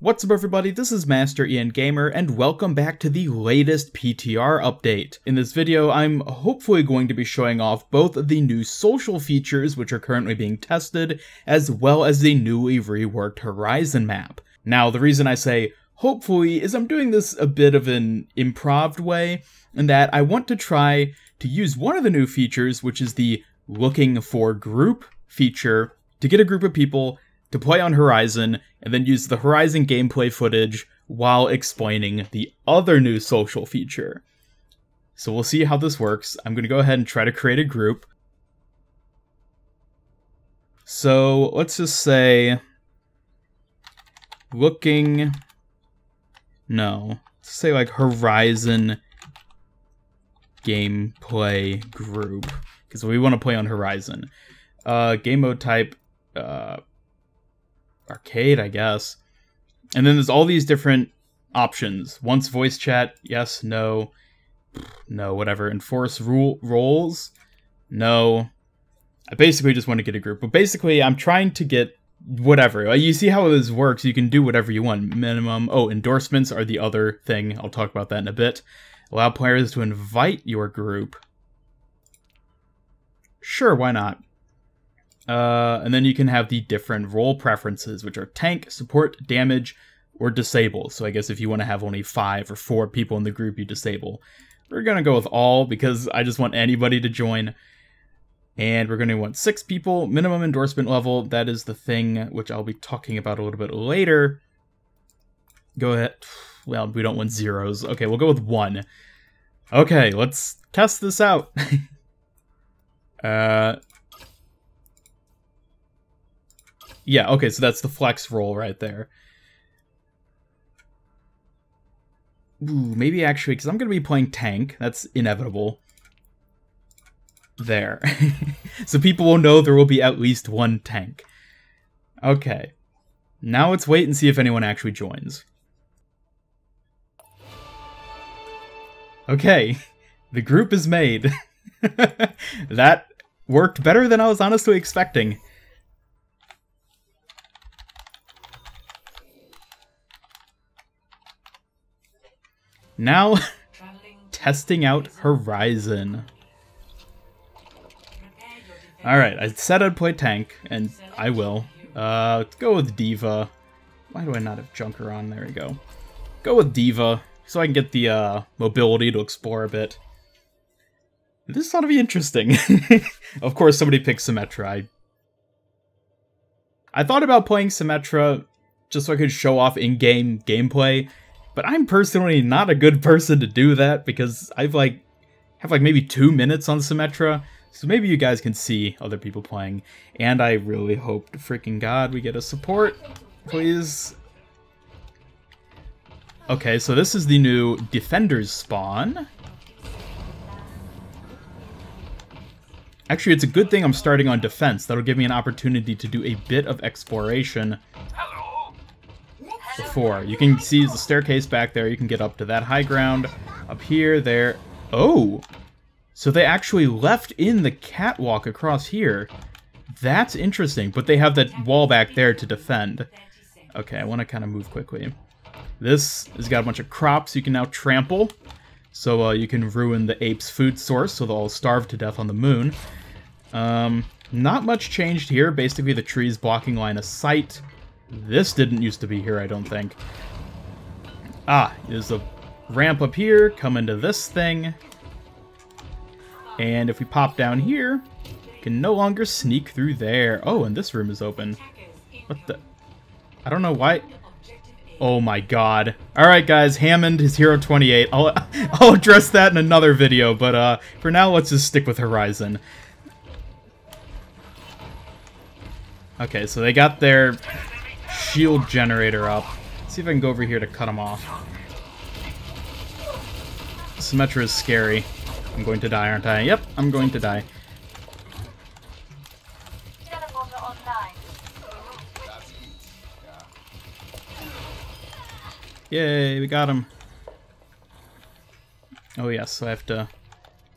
What's up everybody, this is Master Ian Gamer, and welcome back to the latest PTR update. In this video, I'm hopefully going to be showing off both of the new social features which are currently being tested, as well as the newly reworked Horizon map. Now, the reason I say hopefully is I'm doing this a bit of an improv way, in that I want to try to use one of the new features, which is the looking for group feature, to get a group of people to play on Horizon, and then use the Horizon gameplay footage while explaining the other new social feature. So we'll see how this works. I'm going to go ahead and try to create a group. So let's just say, let's say like Horizon gameplay group, because we want to play on Horizon. Game mode type, arcade, I guess. And then there's all these different options. Once voice chat, yes, no, whatever. Enforce roles, no. I basically just want to get a group. But basically, I'm trying to get whatever. You see how this works. You can do whatever you want. Minimum. Oh, endorsements are the other thing. I'll talk about that in a bit. Allow players to invite your group. Sure, why not? And then you can have the different role preferences, which are tank, support, damage, or disable. So I guess if you want to have only 5 or 4 people in the group, you disable. We're going to go with all, because I just want anybody to join. And we're going to want 6 people, minimum endorsement level. That is the thing which I'll be talking about a little bit later. Go ahead. Well, we don't want zeros. Okay, we'll go with 1. Okay, let's test this out. Yeah, okay, so that's the flex roll right there. Ooh, maybe actually, because I'm going to be playing tank. That's inevitable. There. So people will know there will be at least 1 tank. Okay. Now let's wait and see if anyone actually joins. Okay. The group is made. That worked better than I was honestly expecting. Now, testing out Horizon. Alright, I said I'd play tank, and I will. Let's go with Diva. Why do I not have Junker on? There we go. Go with Diva, so I can get the mobility to explore a bit. This ought to be interesting. Of course, somebody picked Symmetra. I thought about playing Symmetra just so I could show off in-game gameplay, but I'm personally not a good person to do that, because I've have maybe 2 minutes on Symmetra, so maybe you guys can see other people playing. And I really hope to freaking God we get a support, please. Okay, so this is the new Defenders spawn. Actually, it's a good thing I'm starting on defense. That'll give me an opportunity to do a bit of exploration. Before. You can see the staircase back there. You can get up to that high ground. Up here, there. Oh! So they actually left in the catwalk across here. That's interesting. But they have that wall back there to defend. Okay, I want to kind of move quickly. This has got a bunch of crops you can now trample. So you can ruin the apes' food source, so they'll all starve to death on the moon. Not much changed here. Basically, the trees blocking line of sight. This didn't used to be here, I don't think. Ah, there's a ramp up here, come into this thing. And if we pop down here, we can no longer sneak through there. Oh, and this room is open. What the? I don't know why. Oh my god. Alright guys, Hammond is Hero 28. I'll address that in another video, but for now, let's just stick with Horizon. Okay, so they got their shield generator up. Let's see if I can go over here to cut them off. Symmetra is scary. I'm going to die, aren't I? Yep, I'm going to die. Yay, we got him. Oh yes, so I have to...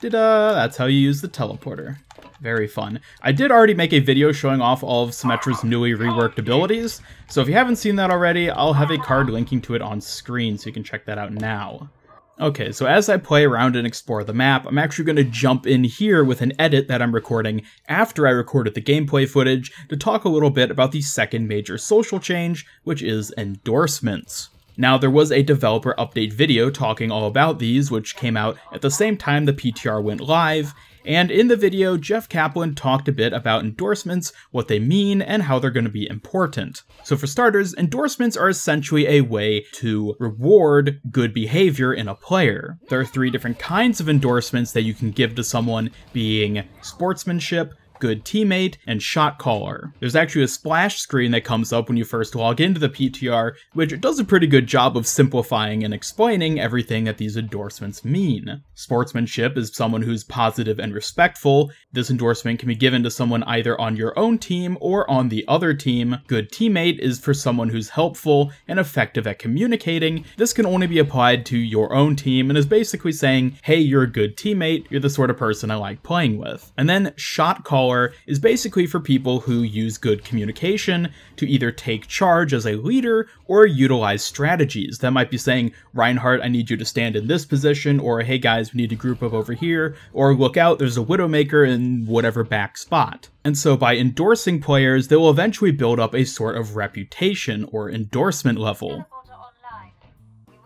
That's how you use the teleporter. Very fun. I did already make a video showing off all of Symmetra's newly reworked abilities, so if you haven't seen that already, I'll have a card linking to it on screen so you can check that out now. Okay, so as I play around and explore the map, I'm actually going to jump in here with an edit that I'm recording after I recorded the gameplay footage to talk a little bit about the second major social change, which is endorsements. Now, there was a developer update video talking all about these, which came out at the same time the PTR went live, and in the video, Jeff Kaplan talked a bit about endorsements, what they mean, and how they're going to be important. So for starters, endorsements are essentially a way to reward good behavior in a player. There are 3 different kinds of endorsements that you can give to someone, being sportsmanship, good teammate, and shot caller. There's actually a splash screen that comes up when you first log into the PTR, which does a pretty good job of simplifying and explaining everything that these endorsements mean. Sportsmanship is someone who's positive and respectful. This endorsement can be given to someone either on your own team or on the other team. Good teammate is for someone who's helpful and effective at communicating. This can only be applied to your own team and is basically saying, hey, you're a good teammate, you're the sort of person I like playing with. And then shot caller is basically for people who use good communication to either take charge as a leader or utilize strategies. That might be saying, Reinhardt, I need you to stand in this position, or hey guys, we need to group up over here, or look out, there's a Widowmaker in whatever back spot. And so by endorsing players, they will eventually build up a sort of reputation or endorsement level.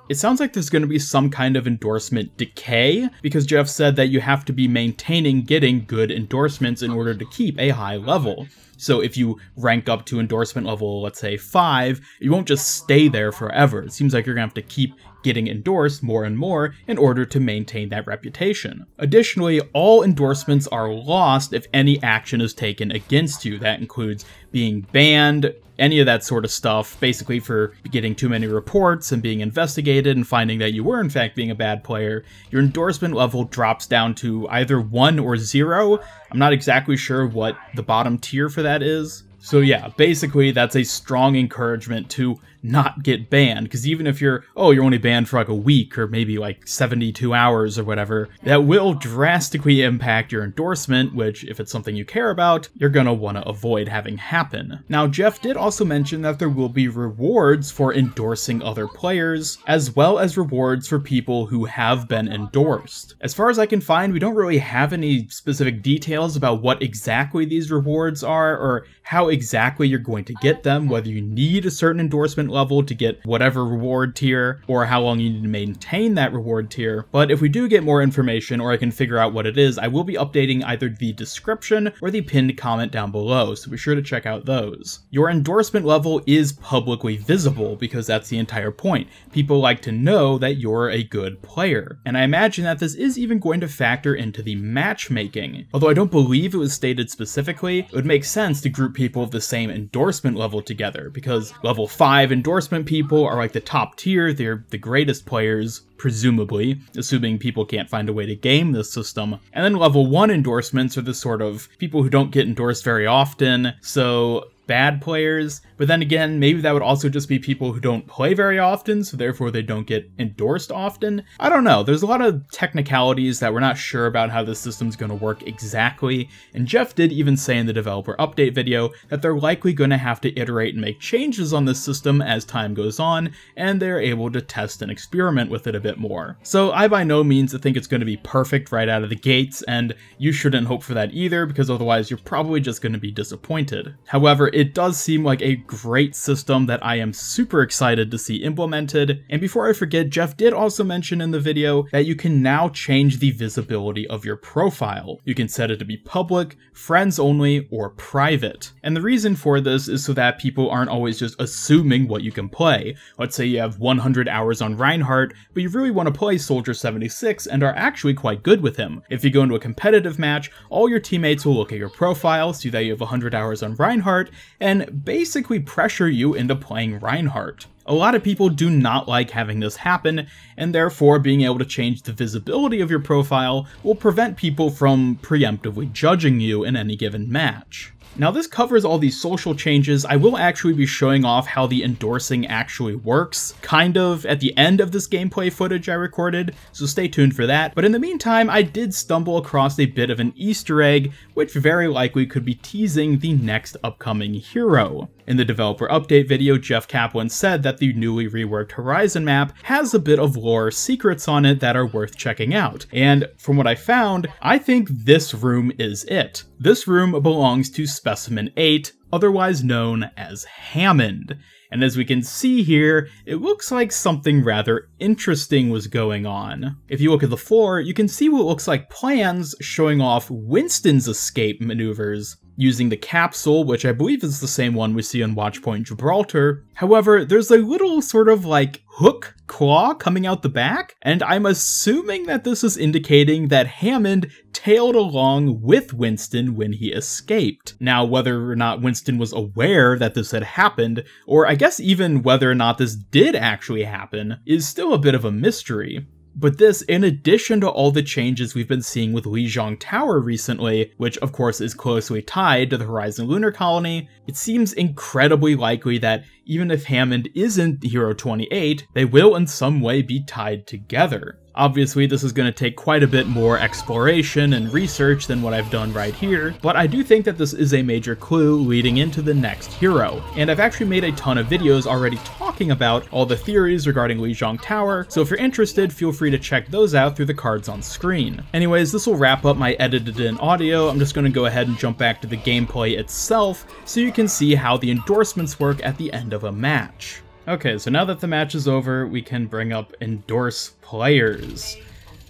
It sounds like there's going to be some kind of endorsement decay, because Jeff said that you have to be maintaining getting good endorsements in order to keep a high level. So if you rank up to endorsement level, let's say 5, you won't just stay there forever. It seems like you're going to have to keep getting endorsed more and more in order to maintain that reputation. Additionally, all endorsements are lost if any action is taken against you. That includes being banned, any of that sort of stuff, basically for getting too many reports and being investigated and finding that you were in fact being a bad player. Your endorsement level drops down to either 1 or 0. I'm not exactly sure what the bottom tier for that is. So yeah, basically that's a strong encouragement to not get banned, because even if you're only banned for like a week or maybe like 72 hours or whatever, that will drastically impact your endorsement, which if it's something you care about, you're gonna want to avoid having happen. Now, Jeff did also mention that there will be rewards for endorsing other players, as well as rewards for people who have been endorsed. As far as I can find, we don't really have any specific details about what exactly these rewards are, or how exactly you're going to get them, whether you need a certain endorsement level to get whatever reward tier, or how long you need to maintain that reward tier. But if we do get more information, or I can figure out what it is, I will be updating either the description or the pinned comment down below, so be sure to check out those. Your endorsement level is publicly visible, because that's the entire point. People like to know that you're a good player. And I imagine that this is even going to factor into the matchmaking. Although I don't believe it was stated specifically, it would make sense to group people of the same endorsement level together, because level 5 endorsement people are like the top tier, they're the greatest players, presumably, assuming people can't find a way to game this system. And then level 1 endorsements are the sort of people who don't get endorsed very often, so bad players. But then again, maybe that would also just be people who don't play very often, so therefore they don't get endorsed often. I don't know, there's a lot of technicalities that we're not sure about how this system's going to work exactly, and Jeff did even say in the developer update video that they're likely going to have to iterate and make changes on this system as time goes on, and they're able to test and experiment with it a bit more. So I by no means think it's going to be perfect right out of the gates, and you shouldn't hope for that either, because otherwise you're probably just going to be disappointed. However, it does seem like a great system that I am super excited to see implemented. And before I forget, Jeff did also mention in the video that you can now change the visibility of your profile. You can set it to be public, friends only, or private. And the reason for this is so that people aren't always just assuming what you can play. Let's say you have 100 hours on Reinhardt, but you really want to play Soldier 76 and are actually quite good with him. If you go into a competitive match, all your teammates will look at your profile, see that you have 100 hours on Reinhardt, and basically pressure you into playing Reinhardt. A lot of people do not like having this happen, and therefore being able to change the visibility of your profile will prevent people from preemptively judging you in any given match. Now this covers all these social changes. I will actually be showing off how the endorsing actually works, kind of at the end of this gameplay footage I recorded, so stay tuned for that. But in the meantime, I did stumble across a bit of an Easter egg, which very likely could be teasing the next upcoming hero. In the developer update video, Jeff Kaplan said that the newly reworked Horizon map has a bit of lore secrets on it that are worth checking out. And from what I found, I think this room is it. This room belongs to Specimen 8, otherwise known as Hammond. And as we can see here, it looks like something rather interesting was going on. If you look at the floor, you can see what looks like plans showing off Winston's escape maneuvers, using the capsule, which I believe is the same one we see on Watchpoint Gibraltar. However, there's a little sort of like hook claw coming out the back, and I'm assuming that this is indicating that Hammond tailed along with Winston when he escaped. Now, whether or not Winston was aware that this had happened, or I guess even whether or not this did actually happen, is still a bit of a mystery. But this, in addition to all the changes we've been seeing with Lijiang Tower recently, which of course is closely tied to the Horizon Lunar Colony, it seems incredibly likely that even if Hammond isn't Hero 28, they will in some way be tied together. Obviously, this is going to take quite a bit more exploration and research than what I've done right here, but I do think that this is a major clue leading into the next hero. And I've actually made a ton of videos already talking about all the theories regarding Lijiang Tower, so if you're interested, feel free to check those out through the cards on screen. Anyways, this will wrap up my edited in audio. I'm just going to go ahead and jump back to the gameplay itself so you can see how the endorsements work at the end of a match. Okay, so now that the match is over, we can bring up endorse players.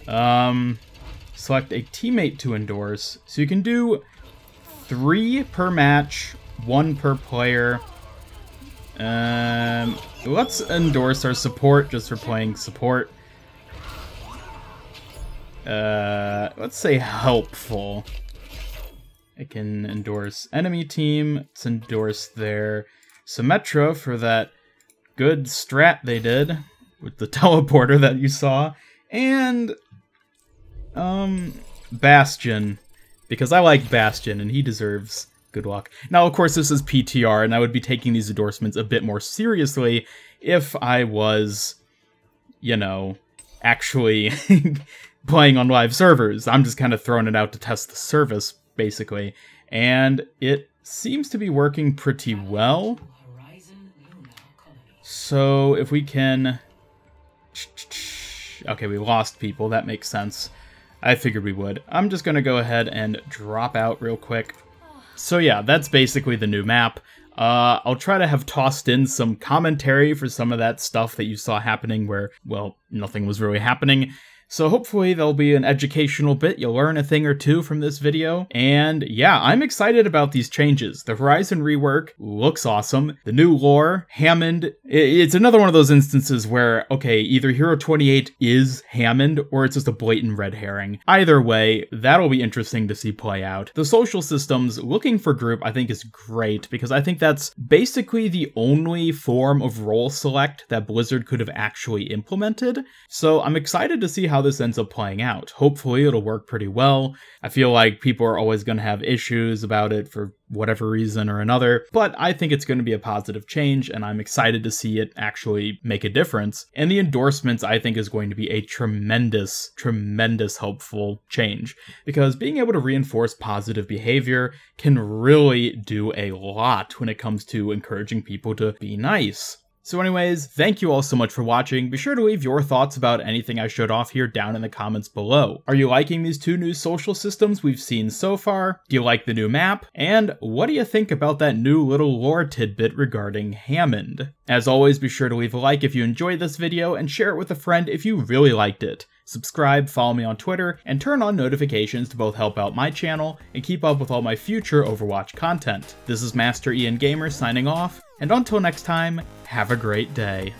Select a teammate to endorse. So you can do 3 per match, 1 per player. Let's endorse our support just for playing support. Let's say helpful. I can endorse enemy team. Let's endorse their Symmetra for that good strat they did with the teleporter that you saw, and Bastion, because I like Bastion and he deserves good luck. Now, of course, this is PTR, and I would be taking these endorsements a bit more seriously if I was, you know, actually playing on live servers. I'm just kind of throwing it out to test the service, basically, and it seems to be working pretty well. So if we can... Okay, we lost people. That makes sense. I figured we would. I'm just going to go ahead and drop out real quick. So yeah, that's basically the new map. I'll try to have tossed in some commentary for some of that stuff that you saw happening where, well, nothing was really happening. So hopefully there'll be an educational bit, you'll learn a thing or two from this video, and yeah, I'm excited about these changes. The Horizon rework looks awesome. The new lore, Hammond, it's another one of those instances where, okay, either Hero 28 is Hammond, or it's just a blatant red herring. Either way, that'll be interesting to see play out. The social systems, looking for group, I think is great, because I think that's basically the only form of role select that Blizzard could have actually implemented. So I'm excited to see how this ends up playing out. Hopefully it'll work pretty well. I feel like people are always going to have issues about it for whatever reason or another, but I think it's going to be a positive change, and I'm excited to see it actually make a difference. And the endorsements, I think, is going to be a tremendous, tremendous helpful change, because being able to reinforce positive behavior can really do a lot when it comes to encouraging people to be nice. So anyways, thank you all so much for watching. Be sure to leave your thoughts about anything I showed off here down in the comments below. Are you liking these 2 new social systems we've seen so far? Do you like the new map? And what do you think about that new little lore tidbit regarding Hammond? As always, be sure to leave a like if you enjoyed this video, and share it with a friend if you really liked it. Subscribe, follow me on Twitter, and turn on notifications to both help out my channel and keep up with all my future Overwatch content. This is Master Ian Gamer signing off, and until next time, have a great day.